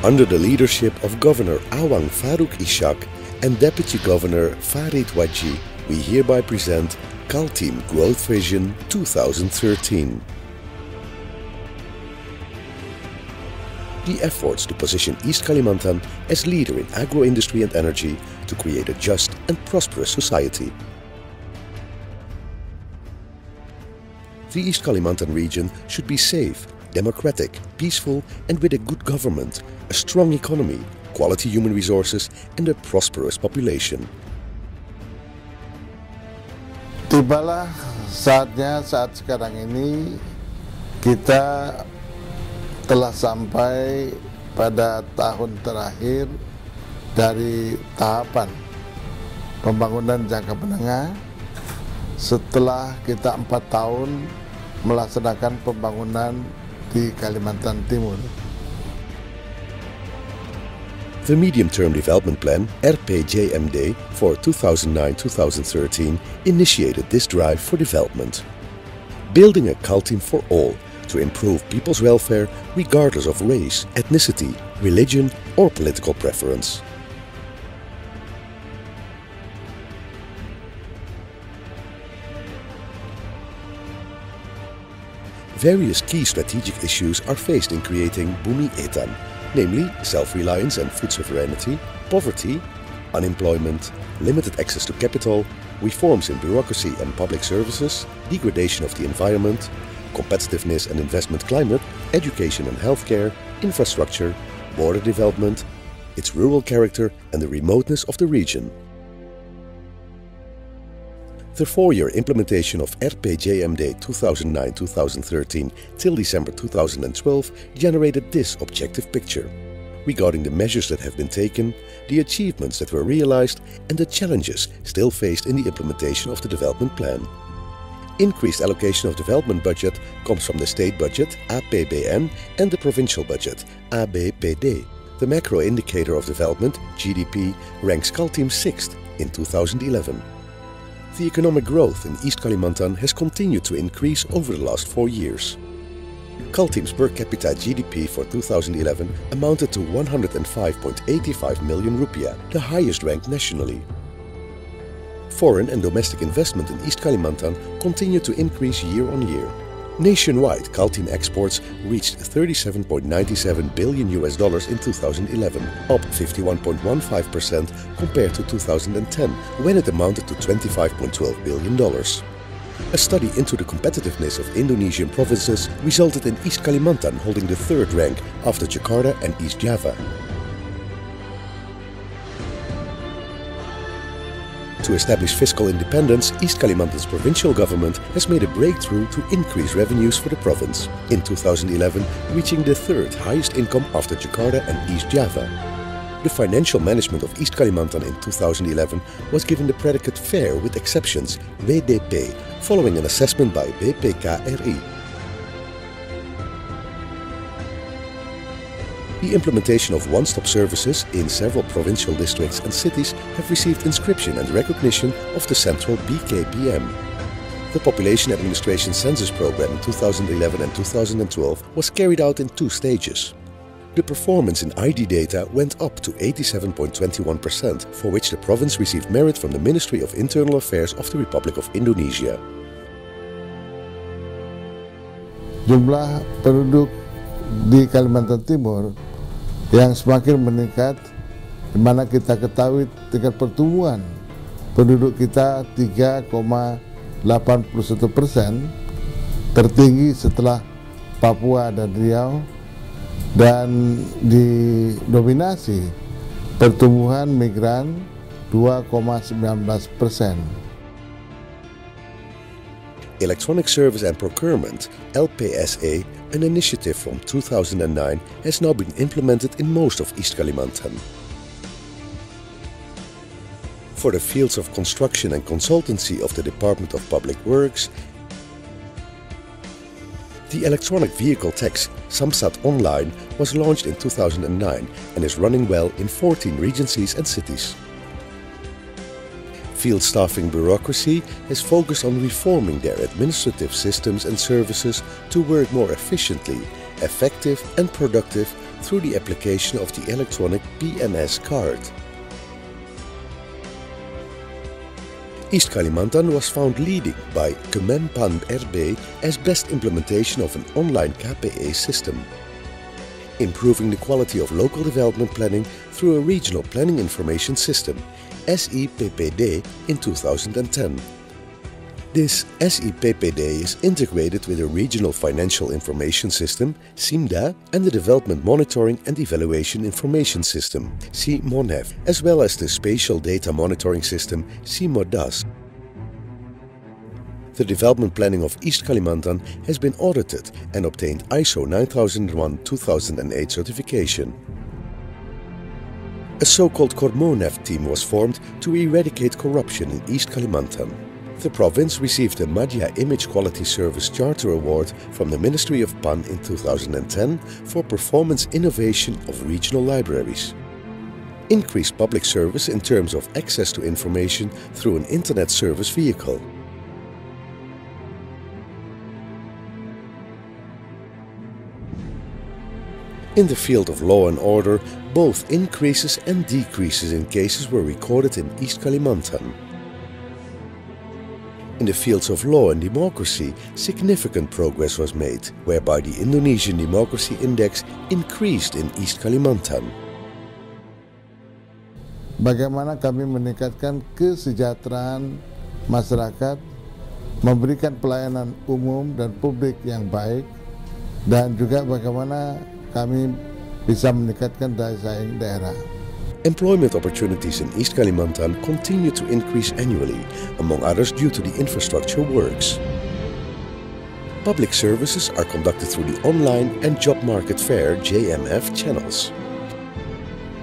Under the leadership of Governor Awang Faruk Ishak and Deputy Governor Farid Waji, we hereby present Kaltim Growth Vision 2013. The efforts to position East Kalimantan as leader in agro-industry and energy to create a just and prosperous society. The East Kalimantan region should be safe, democratic, peaceful and with a good government, a strong economy, quality human resources and a prosperous population. Tibalah saatnya saat sekarang ini kita telah sampai pada tahun terakhir dari tahapan pembangunan jangka menengah setelah kita 4 tahun melaksanakan pembangunan di Kalimantan Timur. The Medium-Term Development Plan, RPJMD, for 2009-2013 initiated this drive for development. Building a Kaltim for all to improve people's welfare regardless of race, ethnicity, religion or political preference. Various key strategic issues are faced in creating Bumi Etan, namely self-reliance and food sovereignty, poverty, unemployment, limited access to capital, reforms in bureaucracy and public services, degradation of the environment, competitiveness and investment climate, education and healthcare, infrastructure, border development, its rural character and the remoteness of the region. The 4-year implementation of RPJMD 2009-2013 till December 2012 generated this objective picture regarding the measures that have been taken, the achievements that were realized and the challenges still faced in the implementation of the development plan. Increased allocation of development budget comes from the state budget APBN and the provincial budget ABPD. The macro indicator of development, GDP, ranks Kaltim 6th in 2011. The economic growth in East Kalimantan has continued to increase over the last 4 years. Kaltim's per capita GDP for 2011 amounted to 105.85 million rupiah, the highest ranked nationally. Foreign and domestic investment in East Kalimantan continued to increase year on year. Nationwide, Kaltim exports reached $37.97 billion in 2011, up 51.15% compared to 2010, when it amounted to $25.12 billion. A study into the competitiveness of Indonesian provinces resulted in East Kalimantan holding the 3rd rank after Jakarta and East Java. To establish fiscal independence, East Kalimantan's provincial government has made a breakthrough to increase revenues for the province, in 2011 reaching the 3rd highest income after Jakarta and East Java. The financial management of East Kalimantan in 2011 was given the predicate fair with exceptions, WDP, following an assessment by BPKRI. The implementation of one-stop services in several provincial districts and cities have received inscription and recognition of the central BKPM. The Population Administration Census Program in 2011 and 2012 was carried out in 2 stages. The performance in ID data went up to 87.21%, for which the province received merit from the Ministry of Internal Affairs of the Republic of Indonesia. Jumlah penduduk di Kalimantan Timur yang semakin meningkat, di mana kita ketahui tingkat pertumbuhan penduduk kita 3,81%, tertinggi setelah Papua dan Riau, dan didominasi pertumbuhan migran 2,19%. Electronic Service and Procurement, LPSA, an initiative from 2009, has now been implemented in most of East Kalimantan. For the fields of construction and consultancy of the Department of Public Works, the electronic vehicle tax Samsat Online was launched in 2009 and is running well in 14 regencies and cities. Field staffing bureaucracy has focused on reforming their administrative systems and services to work more efficiently effective and productive through the application of the electronic PNS card. East Kalimantan was found leading by Kemenpan RB as best implementation of an online KPE system, improving the quality of local development planning through a Regional Planning Information System, SIPPD, in 2010. This SIPPD is integrated with a Regional Financial Information System, SIMDA, and the Development Monitoring and Evaluation Information System, SIMONEV, as well as the Spatial Data Monitoring System, SIMODAS. The development planning of East Kalimantan has been audited and obtained ISO 9001-2008 certification. A so-called Kormonev team was formed to eradicate corruption in East Kalimantan. The province received a Madhya Image Quality Service Charter Award from the Ministry of PAN in 2010 for performance innovation of regional libraries. Increased public service in terms of access to information through an internet service vehicle. In the field of law and order, both increases and decreases in cases were recorded in East Kalimantan. In the fields of law and democracy, significant progress was made, whereby the Indonesian Democracy Index increased in East Kalimantan. Bagaimana kami meningkatkan kesejahteraan masyarakat, memberikan pelayanan umum dan publik yang baik, dan juga bagaimana kami bisa meningkatkan daya saing daerah. Employment opportunities in East Kalimantan continue to increase annually, among others due to the infrastructure works. Public services are conducted through the online and job market fair JMF channels.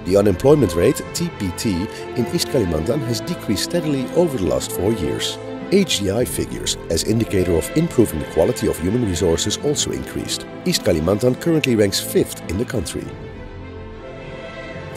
The unemployment rate, TPT, in East Kalimantan has decreased steadily over the last 4 years. HDI figures, as indicator of improving the quality of human resources, also increased. East Kalimantan currently ranks 5th in the country.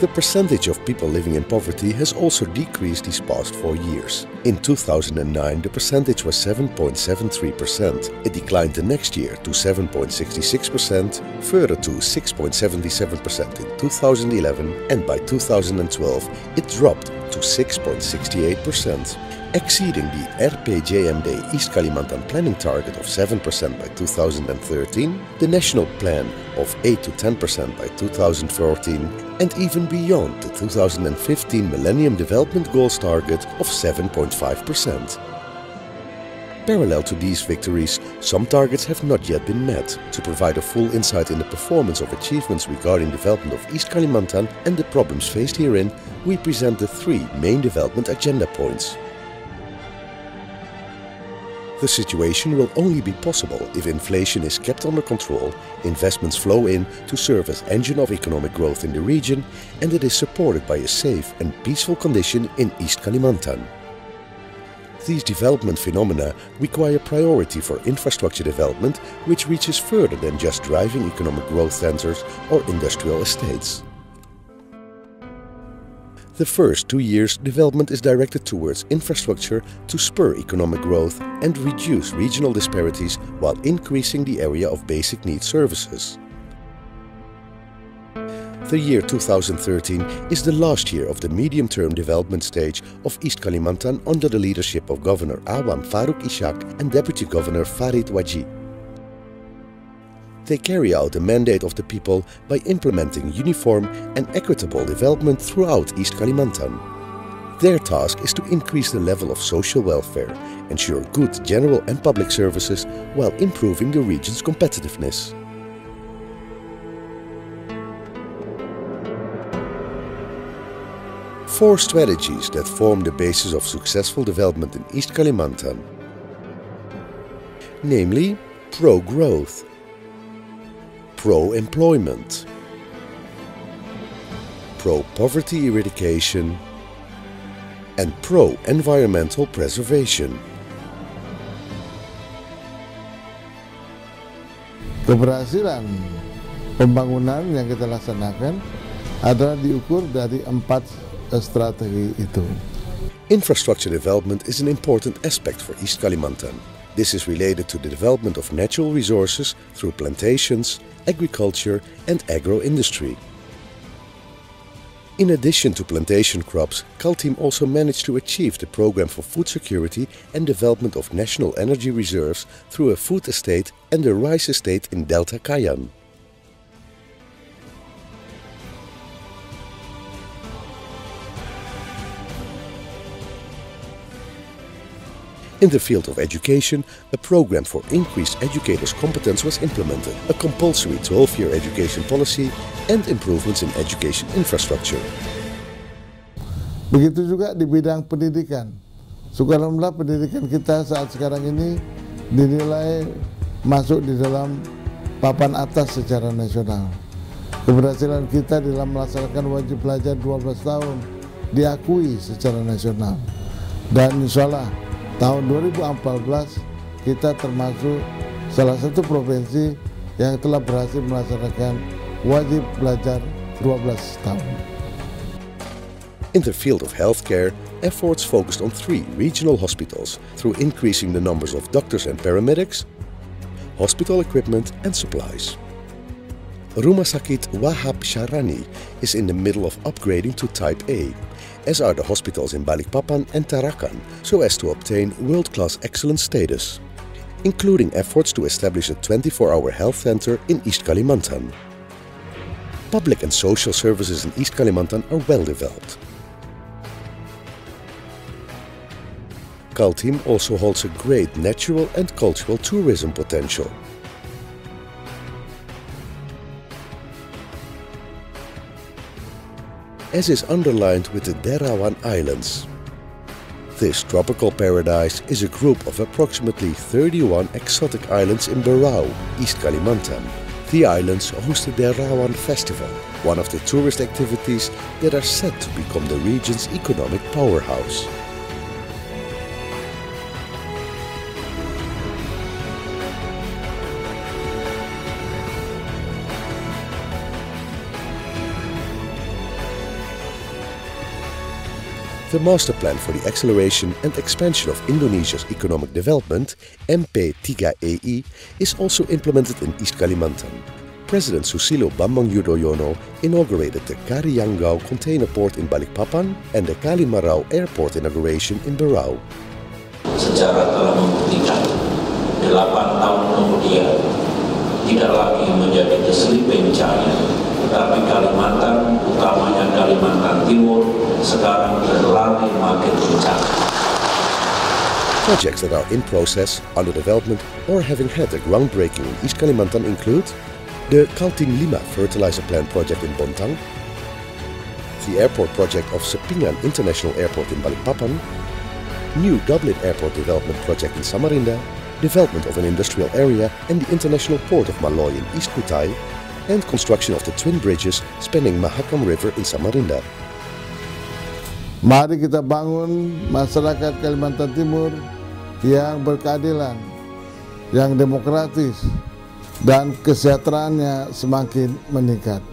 The percentage of people living in poverty has also decreased these past 4 years. In 2009, the percentage was 7.73%. It declined the next year to 7.66%, further to 6.77% in 2011, and by 2012 it dropped to 6.68%. Exceeding the RPJMD East Kalimantan planning target of 7% by 2013, the national plan of 8 to 10% by 2014, and even beyond the 2015 Millennium Development Goals target of 7.5%. Parallel to these victories, some targets have not yet been met. To provide a full insight in the performance of achievements regarding development of East Kalimantan and the problems faced herein, we present the 3 main development agenda points. The situation will only be possible if inflation is kept under control, investments flow in to serve as engine of economic growth in the region, and it is supported by a safe and peaceful condition in East Kalimantan. These development phenomena require priority for infrastructure development, which reaches further than just driving economic growth centers or industrial estates. The first 2 years, development is directed towards infrastructure to spur economic growth and reduce regional disparities while increasing the area of basic needs services. The year 2013 is the last year of the medium-term development stage of East Kalimantan under the leadership of Governor Awam Faruk Ishak and Deputy Governor Farid Waji. They carry out the mandate of the people by implementing uniform and equitable development throughout East Kalimantan. Their task is to increase the level of social welfare, ensure good general and public services while improving the region's competitiveness. Four strategies that form the basis of successful development in East Kalimantan, namely pro-growth, pro-employment, pro-poverty eradication, and pro-environmental preservation. Keberhasilan pembangunan yang kita laksanakan adalah diukur dari 4 strategi itu. Infrastructure development is an important aspect for East Kalimantan. This is related to the development of natural resources through plantations, agriculture and agro-industry. In addition to plantation crops, Kaltim also managed to achieve the program for food security and development of national energy reserves through a food estate and a rice estate in Delta Kayan. In the field of education, a program for increased educators' competence was implemented, a compulsory 12-year education policy, and improvements in education infrastructure. Begitu juga di bidang pendidikan. Alhamdulillah pendidikan kita saat sekarang ini dinilai masuk di dalam papan atas secara nasional. Keberhasilan kita dalam melaksanakan wajib belajar 12 tahun diakui secara nasional. Dan insya Allah tahun 2014 kita termasuk salah satu provinsi yang telah berhasil melaksanakan wajib belajar 12 tahun. In the field of healthcare, efforts focused on 3 regional hospitals through increasing the numbers of doctors and paramedics, hospital equipment and supplies. Rumah Sakit Wahab Syarani is in the middle of upgrading to Type A, as are the hospitals in Balikpapan and Tarakan, so as to obtain world-class excellence status, including efforts to establish a 24-hour health center in East Kalimantan. Public and social services in East Kalimantan are well developed. Kaltim also holds a great natural and cultural tourism potential. As is underlined with the Derawan Islands. This tropical paradise is a group of approximately 31 exotic islands in Berau, East Kalimantan. The islands host the Derawan Festival, one of the tourist activities that are set to become the region's economic powerhouse. The Master Plan for the Acceleration and Expansion of Indonesia's Economic Development, MP3EI, is also implemented in East Kalimantan. President Susilo Bambang Yudhoyono inaugurated the Karianggao Container Port in Balikpapan and the Kalimarau Airport inauguration in Berau. Sejarah telah membuktikan 8 tahun kemudian tidak lagi menjadi the sleeping giant, tetapi Kalimantan, utamanya Kalimantan Timur, sekarang berlari makin kencang. Projects that are in process, under development, or having had a groundbreaking in East Kalimantan include the Kaltim 5 fertilizer plant project in Bontang, the airport project of Sepingan International Airport in Balikpapan, new Dublin Airport development project in Samarinda, development of an industrial area and the international port of Maloy in East Kutai, and construction of the twin bridges spanning Mahakam River in Samarinda. Mari kita bangun masyarakat Kalimantan Timur yang berkeadilan, yang demokratis, dan kesejahteraannya semakin meningkat.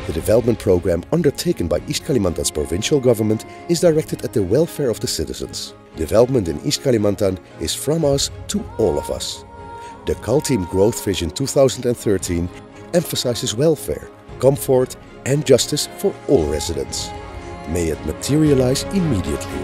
The development program undertaken by East Kalimantan's provincial government is directed at the welfare of the citizens. Development in East Kalimantan is from us to all of us. The Kaltim Growth Vision 2013 emphasizes welfare, comfort and justice for all residents. May it materialize immediately.